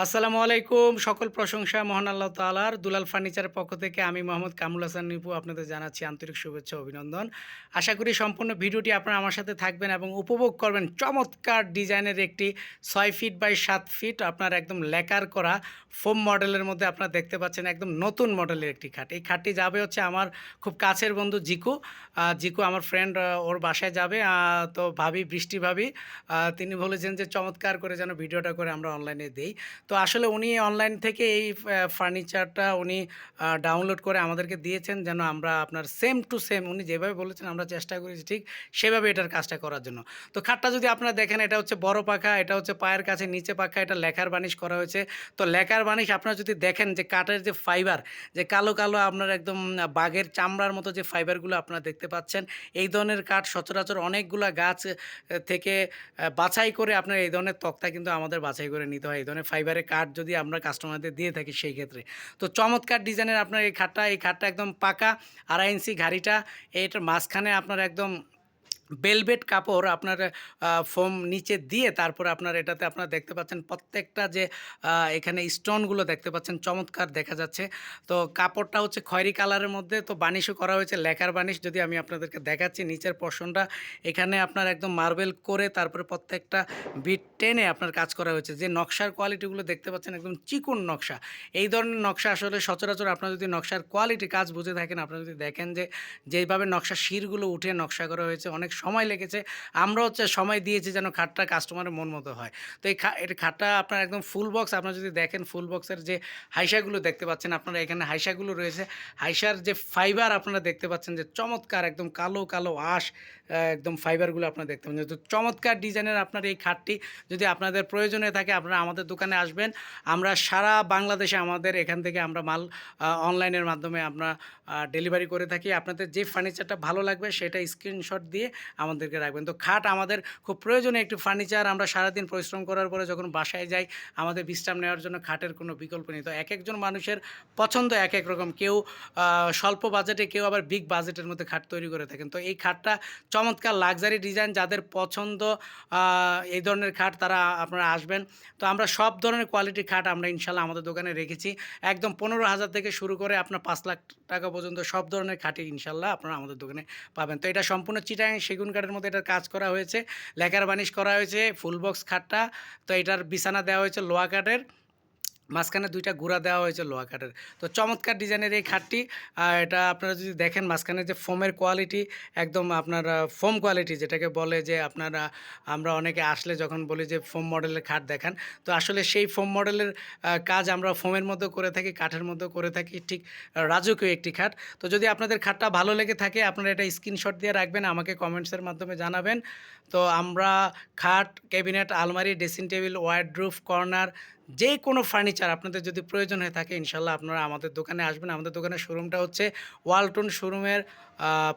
আসসালামু আলাইকুম। সকল প্রশংসা মহান আল্লাহ তাআলার। দুলাল ফার্নিচারের পক্ষ থেকে আমি মোহাম্মদ কামরুল হাসান নিপু আপনাদের জানাচ্ছি আন্তরিক শুভেচ্ছা ও অভিনন্দন। আশা করি সম্পূর্ণ ভিডিওটি আপনারা আমার সাথে থাকবেন এবং উপভোগ করবেন চমৎকার ডিজাইনের একটি ৬ ফিট বাই ৭ ফিট আপনার একদম লেকার করা ফোম মডেলের মধ্যে আপনারা দেখতে পাচ্ছেন একদম নতুন মডেলের একটি খাট। এই খাটটি যাবে হচ্ছে আমার খুব কাছের বন্ধু জিকু। জিকু আমার ফ্রেন্ড, ওর বাসায় যাবে। তো ভাবি, বৃষ্টি ভাবি, তিনি বলেছেন যে চমৎকার করে যেন ভিডিওটা করে আমরা অনলাইনে দেই। তো আসলে উনি অনলাইন থেকে এই ফার্নিচারটা উনি ডাউনলোড করে আমাদেরকে দিয়েছেন যেন আমরা আপনার সেম টু সেম উনি যেভাবে বলেছেন আমরা চেষ্টা করেছি ঠিক সেভাবে এটার কাজটা করার জন্য। তো খাটটা যদি আপনারা দেখেন, এটা হচ্ছে বড় পাখা, এটা হচ্ছে পায়ের কাছে নিচে পাখা, এটা লেখার বানিশ করা হয়েছে। তো লেখার বানিশ আপনারা যদি দেখেন যে কাঠের যে ফাইবার, যে কালো কালো আপনার একদম বাঘের চামড়ার মতো যে ফাইবারগুলো আপনারা দেখতে পাচ্ছেন, এই ধরনের কাঠ সচরাচর অনেকগুলা গাছ থেকে বাছাই করে আপনার এই ধরনের তক্তা কিন্তু আমাদের বাছাই করে নিতে হয়। এই ধরনের ফাইবারের কাঠ যদি আমরা কাস্টমারদের দিয়ে থাকি সেই ক্ষেত্রে। তো চমৎকার ডিজাইনের আপনার এই খাটটা একদম পাকা ২.৫ ইঞ্চি ঘাড়িটা, এটার মাঝখানে আপনার একদম বেলভেট কাপড় আপনার ফোম নিচে দিয়ে তারপরে আপনার এটাতে আপনারা দেখতে পাচ্ছেন প্রত্যেকটা যে এখানে স্টোনগুলো দেখতে পাচ্ছেন চমৎকার দেখা যাচ্ছে। তো কাপড়টা হচ্ছে খয়েরি কালারের মধ্যে, তো বানিশও করা হয়েছে লেকার বানিশ। যদি আমি আপনাদেরকে দেখাচ্ছি নিচের পোরশনটা, এখানে আপনার একদম মার্বেল করে তারপরে প্রত্যেকটা বিট টেনে আপনার কাজ করা হয়েছে। যে নকশার কোয়ালিটিগুলো দেখতে পাচ্ছেন একদম চিকন নকশা। এই ধরনের নকশা আসলে সচরাচর আপনারা যদি নকশার কোয়ালিটি কাজ বুঝে থাকেন, আপনারা যদি দেখেন যে যেইভাবে নকশার শিরগুলো উঠে নকশা করা হয়েছে, অনেক সময় লেগেছে। আমরা হচ্ছে সময় দিয়েছি যেন খাটটা কাস্টমারের মন মতো হয়। তো এই খাটটা আপনার একদম ফুল বক্স। আপনারা যদি দেখেন ফুল বক্সের যে হাইসাগুলো দেখতে পাচ্ছেন, আপনারা এখানে হাইসাগুলো রয়েছে। হাইসার যে ফাইবার আপনারা দেখতে পাচ্ছেন যে চমৎকার একদম কালো কালো আঁশ, একদম ফাইবারগুলো আপনারা দেখতে পাচ্ছেন। তো চমৎকার ডিজাইনের আপনার এই খাটটি যদি আপনাদের প্রয়োজনে থাকে আপনারা আমাদের দোকানে আসবেন। আমরা সারা বাংলাদেশে আমাদের এখান থেকে আমরা মাল অনলাইনের মাধ্যমে আমরা ডেলিভারি করে থাকি। আপনাদের যে ফার্নিচারটা ভালো লাগবে সেটা স্ক্রিনশট দিয়ে আমাদেরকে রাখবেন। তো খাট আমাদের খুব প্রয়োজনীয় একটি ফার্নিচার। আমরা সারাদিন পরিশ্রম করার পরে যখন বাসায় যাই, আমাদের বিশ্রাম নেওয়ার জন্য খাটের কোনো বিকল্প নেই। তো একেকজন মানুষের পছন্দ একেক রকম। কেউ স্বল্প বাজেটে, কেউ আবার বিগ বাজেটের মধ্যে খাট তৈরি করে থাকেন। তো এই খাটটা চমৎকার লাক্সারি ডিজাইন, যাদের পছন্দ এই ধরনের খাট তারা আপনারা আসবেন। তো আমরা সব ধরনের কোয়ালিটির খাট আমরা ইনশাল্লাহ আমাদের দোকানে রেখেছি। একদম ১৫,০০০ থেকে শুরু করে আপনার ৫,০০,০০০ টাকা পর্যন্ত সব ধরনের খাটই ইনশাল্লাহ আপনারা আমাদের দোকানে পাবেন। তো এটা সম্পূর্ণ চিটাগাং সেগুন কাঠের মধ্যে এটার কাজ করা হয়েছে, লেকার বানিশ করা হয়েছে ফুল বক্স খাটটা। তো এটার বিছানা দেওয়া হয়েছে লোহা কাঠের, মাঝখানে ২টা গুঁড়া দেওয়া হয়েছে লোহা কাঠের। তো চমৎকার ডিজাইনের এই খাটটি, এটা আপনারা যদি দেখেন মাঝখানে যে ফোমের কোয়ালিটি, একদম আপনার ফোম কোয়ালিটি যেটাকে বলে যে আপনারা, আমরা অনেকে আসলে যখন বলি যে ফোম মডেলের খাট দেখান, তো আসলে সেই ফোম মডেলের কাজ আমরা ফোমের মধ্যেও করে থাকি, কাঠের মধ্যেও করে থাকি, ঠিক রাজকীয় একটি খাট। তো যদি আপনাদের খাটটা ভালো লেগে থাকে আপনারা এটা স্ক্রিনশট দিয়ে রাখবেন, আমাকে কমেন্টসের মাধ্যমে জানাবেন। তো আমরা খাট, ক্যাবিনেট, আলমারি, ড্রেসিং টেবিল, ওয়ার্ডরোব, কর্নার, যে কোনো ফার্নিচার আপনাদের যদি প্রয়োজন হয়ে থাকে ইনশাল্লাহ আপনারা আমাদের দোকানে আসবেন। আমাদের দোকানের শোরুমটা হচ্ছে ওয়ালটন শোরুমের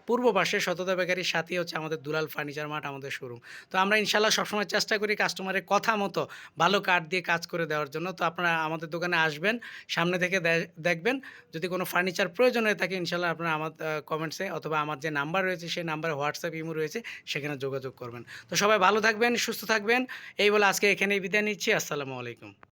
পূর্ব পাশে শততা বেকারির সাথেই হচ্ছে আমাদের দুলাল ফার্নিচার মার্ট আমাদের শোরুম। তো আমরা ইনশাল্লাহ সবসময় চেষ্টা করি কাস্টমারের কথা মতো ভালো কাঠ দিয়ে কাজ করে দেওয়ার জন্য। তো আপনারা আমাদের দোকানে আসবেন, সামনে থেকে দেখবেন। যদি কোনো ফার্নিচার প্রয়োজন হয়ে থাকে ইনশাল্লাহ আপনারা আমার কমেন্টসে অথবা আমার যে নাম্বার রয়েছে সেই নাম্বারে হোয়াটসঅ্যাপ ইমো রয়েছে, সেখানে যোগাযোগ করবেন। তো সবাই ভালো থাকবেন, সুস্থ থাকবেন, এই বলে আজকে এখানেই বিদায় নিচ্ছি। আসসালামু আলাইকুম।